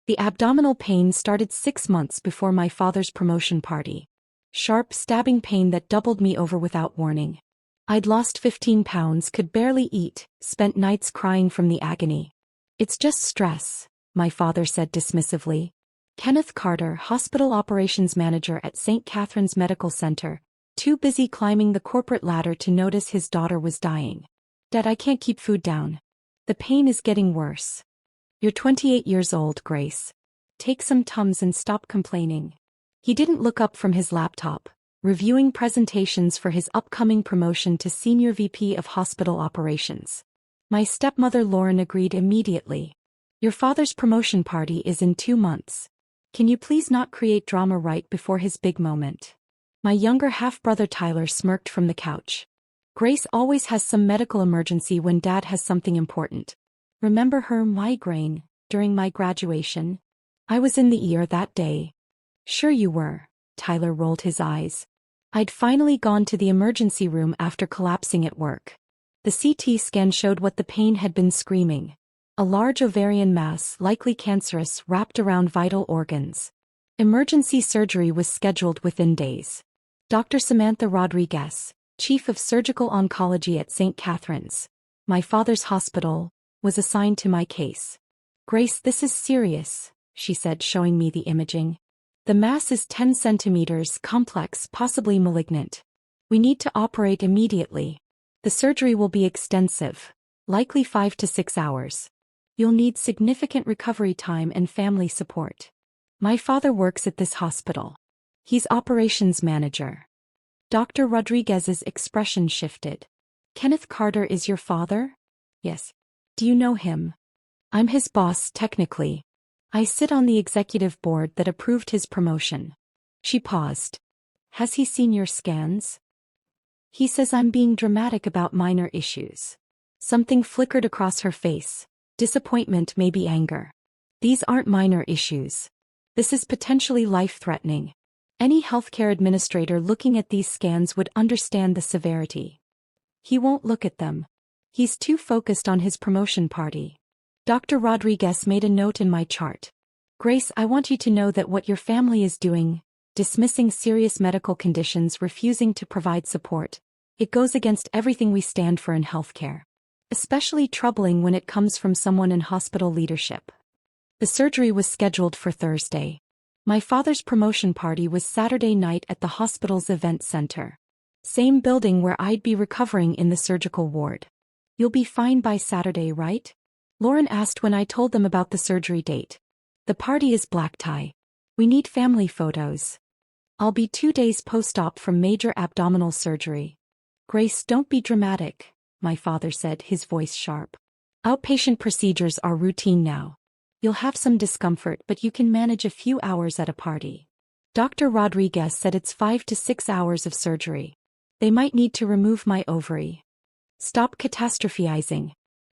The abdominal pain started 6 months before my father's promotion party. Sharp, stabbing pain that doubled me over without warning. I'd lost 15 pounds, could barely eat, spent nights crying from the agony. It's just stress, my father said dismissively. Kenneth Carter, hospital operations manager at St. Catherine's Medical Center, too busy climbing the corporate ladder to notice his daughter was dying. Dad, I can't keep food down. The pain is getting worse. You're 28 years old, Grace. Take some Tums and stop complaining. He didn't look up from his laptop, reviewing presentations for his upcoming promotion to Senior VP of Hospital Operations. My stepmother Lauren agreed immediately. Your father's promotion party is in 2 months. Can you please not create drama right before his big moment? My younger half-brother Tyler smirked from the couch. Grace always has some medical emergency when Dad has something important. Remember her migraine during my graduation? I was in the ER that day. Sure you were, Tyler rolled his eyes. I'd finally gone to the emergency room after collapsing at work. The CT scan showed what the pain had been screaming. A large ovarian mass, likely cancerous, wrapped around vital organs. Emergency surgery was scheduled within days. Dr. Samantha Rodriguez, Chief of Surgical Oncology at St. Catherine's, my father's hospital, was assigned to my case. Grace, this is serious, she said, showing me the imaging. The mass is 10 centimeters, complex, possibly malignant. We need to operate immediately. The surgery will be extensive, likely 5 to 6 hours. You'll need significant recovery time and family support. My father works at this hospital. He's operations manager. Dr. Rodriguez's expression shifted. Kenneth Carter is your father? Yes. Do you know him? I'm his boss, technically. I sit on the executive board that approved his promotion. She paused. Has he seen your scans? He says I'm being dramatic about minor issues. Something flickered across her face. Disappointment, maybe anger. These aren't minor issues. This is potentially life-threatening. Any healthcare administrator looking at these scans would understand the severity. He won't look at them. He's too focused on his promotion party. Dr. Rodriguez made a note in my chart. Grace, I want you to know that what your family is doing, dismissing serious medical conditions, refusing to provide support, it goes against everything we stand for in healthcare. Especially troubling when it comes from someone in hospital leadership. The surgery was scheduled for Thursday. My father's promotion party was Saturday night at the hospital's event center. Same building where I'd be recovering in the surgical ward. You'll be fine by Saturday, right? Lauren asked when I told them about the surgery date. The party is black tie. We need family photos. I'll be 2 days post-op from major abdominal surgery. Grace, don't be dramatic, my father said, his voice sharp. Outpatient procedures are routine now. You'll have some discomfort, but you can manage a few hours at a party. Dr. Rodriguez said it's 5 to 6 hours of surgery. They might need to remove my ovary. Stop catastrophizing.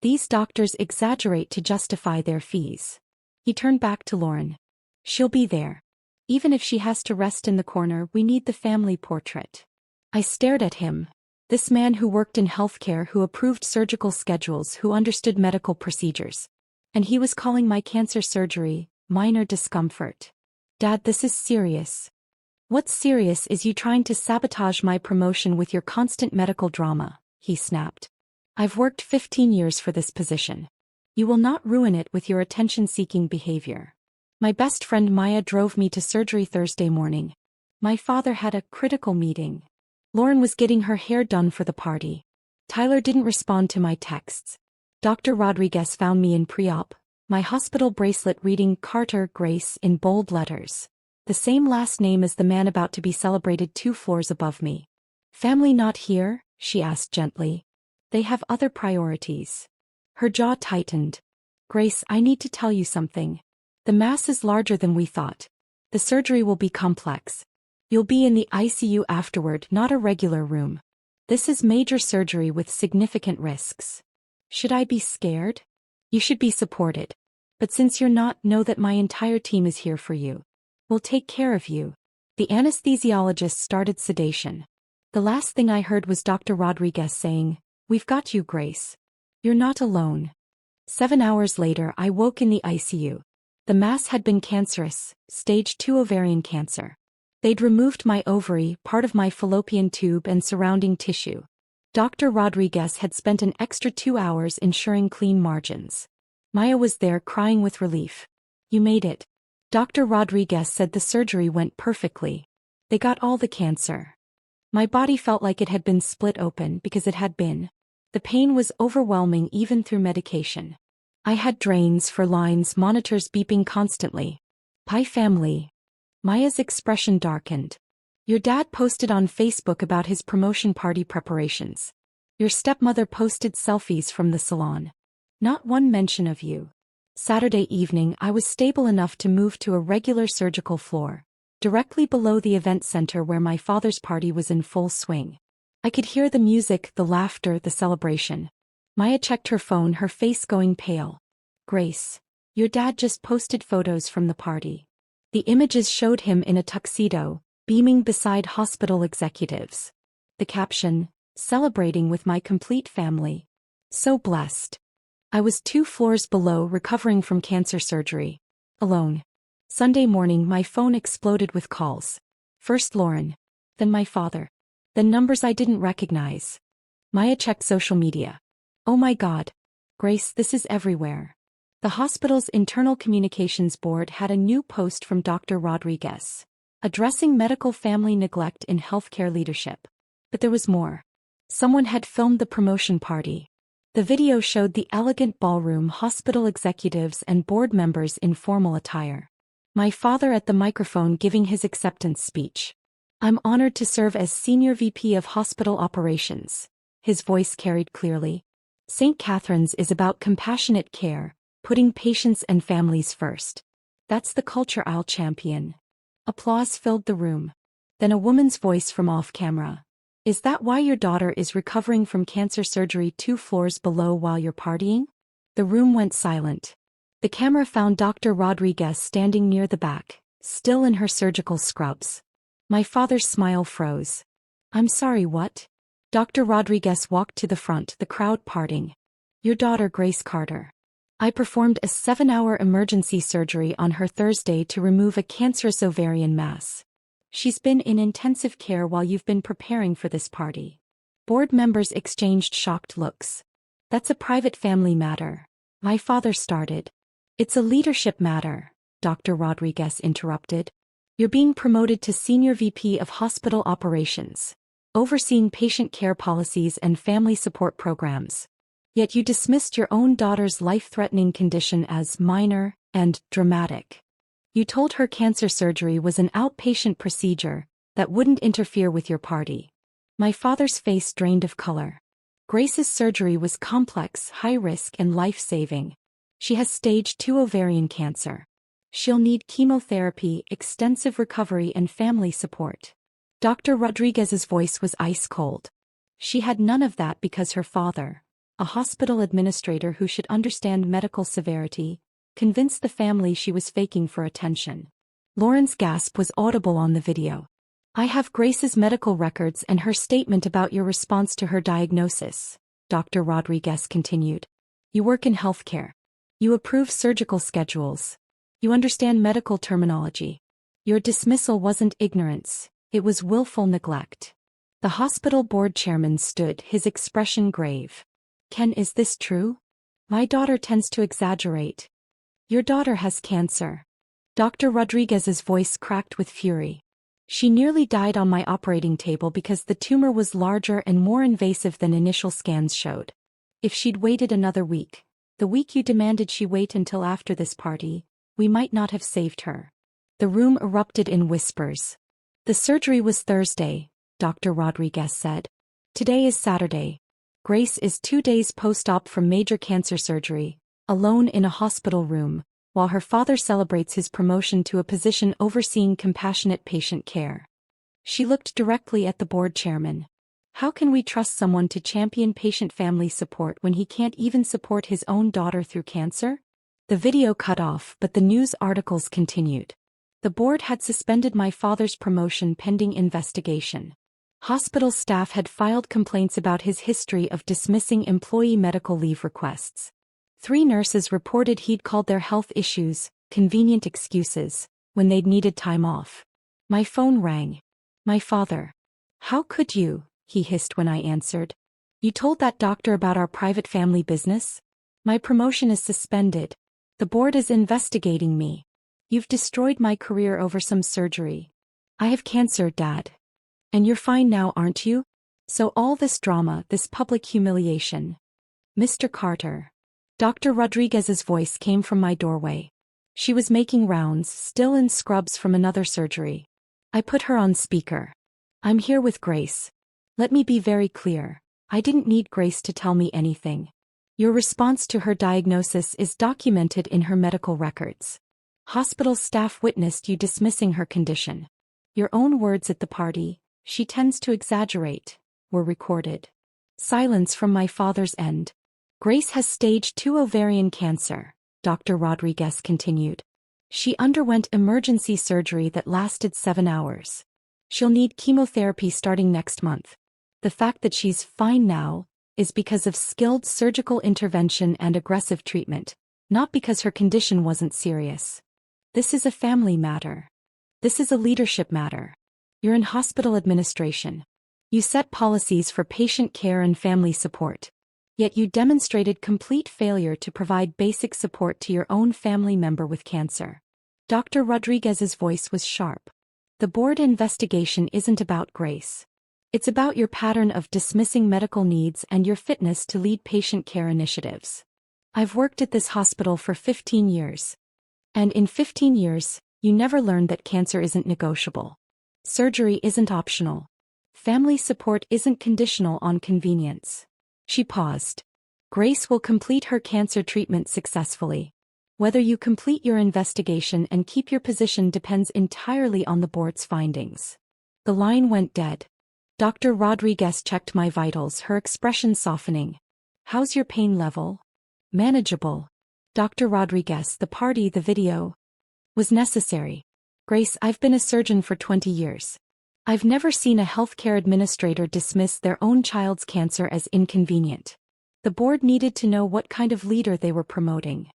These doctors exaggerate to justify their fees. He turned back to Lauren. She'll be there. Even if she has to rest in the corner, we need the family portrait. I stared at him. This man who worked in healthcare, who approved surgical schedules, who understood medical procedures. And he was calling my cancer surgery minor discomfort. Dad, this is serious. What's serious is you trying to sabotage my promotion with your constant medical drama, he snapped. I've worked 15 years for this position. You will not ruin it with your attention-seeking behavior. My best friend Maya drove me to surgery Thursday morning. My father had a critical meeting. Lauren was getting her hair done for the party. Tyler didn't respond to my texts. Dr. Rodriguez found me in pre-op, my hospital bracelet reading Carter Grace in bold letters. The same last name as the man about to be celebrated 2 floors above me. Family not here? She asked gently. They have other priorities. Her jaw tightened. Grace, I need to tell you something. The mass is larger than we thought. The surgery will be complex. You'll be in the ICU afterward, not a regular room. This is major surgery with significant risks. Should I be scared? You should be supported. But since you're not, know that my entire team is here for you. We'll take care of you. The anesthesiologist started sedation. The last thing I heard was Dr. Rodriguez saying, "We've got you, Grace. You're not alone." 7 hours later, I woke in the ICU. The mass had been cancerous, stage 2 ovarian cancer. They'd removed my ovary, part of my fallopian tube and surrounding tissue. Dr. Rodriguez had spent an extra 2 hours ensuring clean margins. Maya was there crying with relief. "You made it." Dr. Rodriguez said the surgery went perfectly. "They got all the cancer." My body felt like it had been split open because it had been. The pain was overwhelming even through medication. I had drains for lines, monitors beeping constantly. "Pie family." Maya's expression darkened. "Your dad posted on Facebook about his promotion party preparations. Your stepmother posted selfies from the salon. Not one mention of you." Saturday evening I was stable enough to move to a regular surgical floor, directly below the event center where my father's party was in full swing. I could hear the music, the laughter, the celebration. Maya checked her phone, her face going pale. "Grace, your dad just posted photos from the party." The images showed him in a tuxedo, beaming beside hospital executives. The caption, "Celebrating with my complete family. So blessed." I was 2 floors below, recovering from cancer surgery. Alone. Sunday morning my phone exploded with calls. First Lauren. Then my father. Then numbers I didn't recognize. Maya checked social media. "Oh my God. Grace, this is everywhere." The hospital's internal communications board had a new post from Dr. Rodriguez, addressing medical family neglect in healthcare leadership. But there was more. Someone had filmed the promotion party. The video showed the elegant ballroom, hospital executives and board members in formal attire. My father at the microphone giving his acceptance speech. "I'm honored to serve as Senior VP of Hospital Operations." His voice carried clearly. "St. Catherine's is about compassionate care, putting patients and families first. That's the culture I'll champion." Applause filled the room. Then a woman's voice from off-camera. "Is that why your daughter is recovering from cancer surgery 2 floors below while you're partying?" The room went silent. The camera found Dr. Rodriguez standing near the back, still in her surgical scrubs. My father's smile froze. "I'm sorry, what?" Dr. Rodriguez walked to the front, the crowd parting. "Your daughter Grace Carter. I performed a 7-hour emergency surgery on her Thursday to remove a cancerous ovarian mass. She's been in intensive care while you've been preparing for this party." Board members exchanged shocked looks. "That's a private family matter." My father started. "It's a leadership matter," Dr. Rodriguez interrupted. "You're being promoted to Senior VP of Hospital Operations, overseeing patient care policies and family support programs. Yet you dismissed your own daughter's life-threatening condition as minor and dramatic. You told her cancer surgery was an outpatient procedure that wouldn't interfere with your party." My father's face drained of color. "Grace's surgery was complex, high-risk and life-saving. She has stage 2 ovarian cancer. She'll need chemotherapy, extensive recovery and family support." Dr. Rodriguez's voice was ice-cold. She had none of that because her father, a hospital administrator who should understand medical severity, convinced the family she was faking for attention. Lauren's gasp was audible on the video. "I have Grace's medical records and her statement about your response to her diagnosis," Dr. Rodriguez continued. "You work in healthcare. You approve surgical schedules. You understand medical terminology. Your dismissal wasn't ignorance, it was willful neglect." The hospital board chairman stood, his expression grave. "Ken, is this true? My daughter tends to exaggerate." "Your daughter has cancer." Dr. Rodriguez's voice cracked with fury. "She nearly died on my operating table because the tumor was larger and more invasive than initial scans showed. If she'd waited another week, the week you demanded she wait until after this party, we might not have saved her." The room erupted in whispers. "The surgery was Thursday," Dr. Rodriguez said. "Today is Saturday. Grace is 2 days post-op from major cancer surgery, alone in a hospital room, while her father celebrates his promotion to a position overseeing compassionate patient care." She looked directly at the board chairman. "How can we trust someone to champion patient family support when he can't even support his own daughter through cancer?" The video cut off, but the news articles continued. The board had suspended my father's promotion pending investigation. Hospital staff had filed complaints about his history of dismissing employee medical leave requests. 3 nurses reported he'd called their health issues convenient excuses, when they'd needed time off. My phone rang. My father. "How could you?" he hissed when I answered. "You told that doctor about our private family business? My promotion is suspended. The board is investigating me. You've destroyed my career over some surgery. I have cancer, Dad. And you're fine now, aren't you? So all this drama, this public humiliation." "Mr. Carter." Dr. Rodriguez's voice came from my doorway. She was making rounds, still in scrubs from another surgery. I put her on speaker. "I'm here with Grace. Let me be very clear. I didn't need Grace to tell me anything. Your response to her diagnosis is documented in her medical records. Hospital staff witnessed you dismissing her condition. Your own words at the party, 'She tends to exaggerate,' were recorded." Silence from my father's end. "Grace has stage 2 ovarian cancer," Dr. Rodriguez continued. "She underwent emergency surgery that lasted 7 hours. She'll need chemotherapy starting next month. The fact that she's fine now is because of skilled surgical intervention and aggressive treatment, not because her condition wasn't serious. This is a family matter. This is a leadership matter. You're in hospital administration. You set policies for patient care and family support. Yet you demonstrated complete failure to provide basic support to your own family member with cancer." Dr. Rodriguez's voice was sharp. "The board investigation isn't about Grace. It's about your pattern of dismissing medical needs and your fitness to lead patient care initiatives. I've worked at this hospital for 15 years. And in 15 years, you never learned that cancer isn't negotiable. Surgery isn't optional. Family support isn't conditional on convenience." She paused. "Grace will complete her cancer treatment successfully. Whether you complete your investigation and keep your position depends entirely on the board's findings." The line went dead. Dr. Rodriguez checked my vitals, her expression softening. "How's your pain level?" "Manageable." "Dr. Rodriguez, the party, the video was necessary. Grace, I've been a surgeon for 20 years. I've never seen a healthcare administrator dismiss their own child's cancer as inconvenient. The board needed to know what kind of leader they were promoting.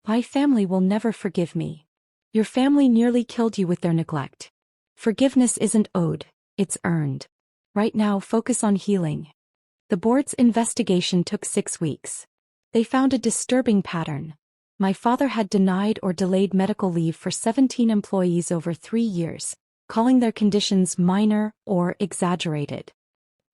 My family will never forgive me. Your family nearly killed you with their neglect. Forgiveness isn't owed, it's earned. Right now, focus on healing." The board's investigation took 6 weeks. They found a disturbing pattern. My father had denied or delayed medical leave for 17 employees over 3 years, calling their conditions minor or exaggerated.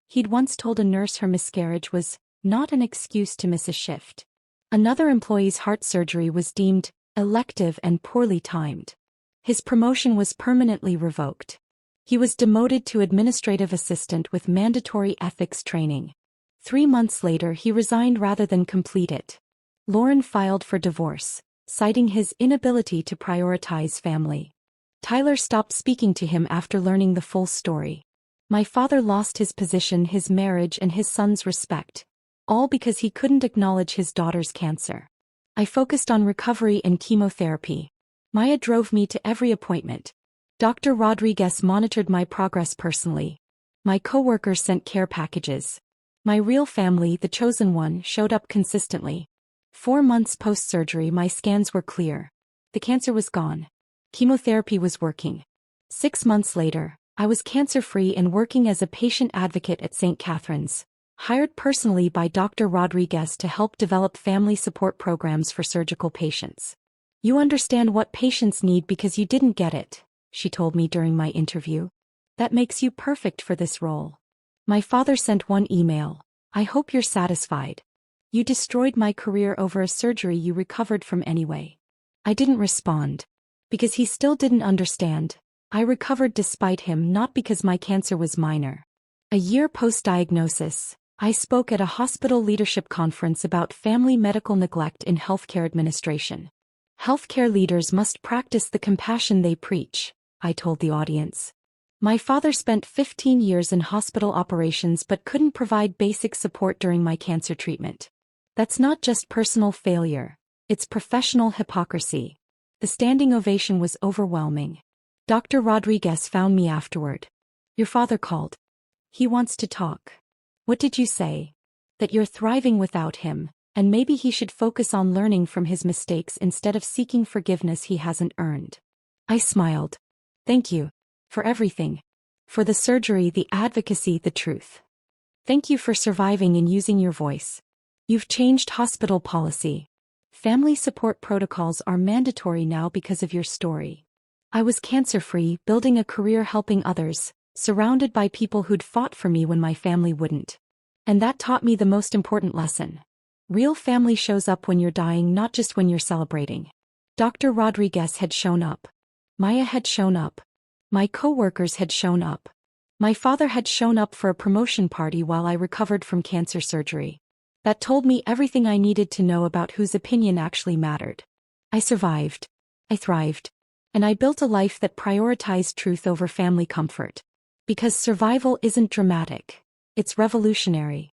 He'd once told a nurse her miscarriage was not an excuse to miss a shift. Another employee's heart surgery was deemed elective and poorly timed. His promotion was permanently revoked. He was demoted to administrative assistant with mandatory ethics training. 3 months later, he resigned rather than complete it. Lauren filed for divorce, citing his inability to prioritize family. Tyler stopped speaking to him after learning the full story. My father lost his position, his marriage, and his son's respect, all because he couldn't acknowledge his daughter's cancer. I focused on recovery and chemotherapy. Maya drove me to every appointment. Dr. Rodriguez monitored my progress personally. My coworkers sent care packages. My real family, the chosen one, showed up consistently. 4 months post-surgery, my scans were clear. The cancer was gone. Chemotherapy was working. 6 months later, I was cancer-free and working as a patient advocate at St. Catherine's, hired personally by Dr. Rodriguez to help develop family support programs for surgical patients. "You understand what patients need because you didn't get it," she told me during my interview. "That makes you perfect for this role." My father sent one email. "I hope you're satisfied. You destroyed my career over a surgery you recovered from anyway." I didn't respond. Because he still didn't understand. I recovered despite him, not because my cancer was minor. A year post-diagnosis, I spoke at a hospital leadership conference about family medical neglect in healthcare administration. "Healthcare leaders must practice the compassion they preach," I told the audience. "My father spent 15 years in hospital operations but couldn't provide basic support during my cancer treatment. That's not just personal failure, it's professional hypocrisy." The standing ovation was overwhelming. Dr. Rodriguez found me afterward. "Your father called. He wants to talk." "What did you say?" "That you're thriving without him, And maybe he should focus on learning from his mistakes instead of seeking forgiveness he hasn't earned. I smiled. Thank you. For everything. For the surgery, the advocacy, the truth. Thank you for surviving and using your voice. You've changed hospital policy. Family support protocols are mandatory now because of your story. I was cancer-free, building a career helping others, surrounded by people who'd fought for me when my family wouldn't. And that taught me the most important lesson. Real family shows up when you're dying, not just when you're celebrating. Dr. Rodriguez had shown up. Maya had shown up. My co-workers had shown up. My father had shown up for a promotion party while I recovered from cancer surgery. That told me everything I needed to know about whose opinion actually mattered. I survived. I thrived. And I built a life that prioritized truth over family comfort. Because survival isn't dramatic. It's revolutionary.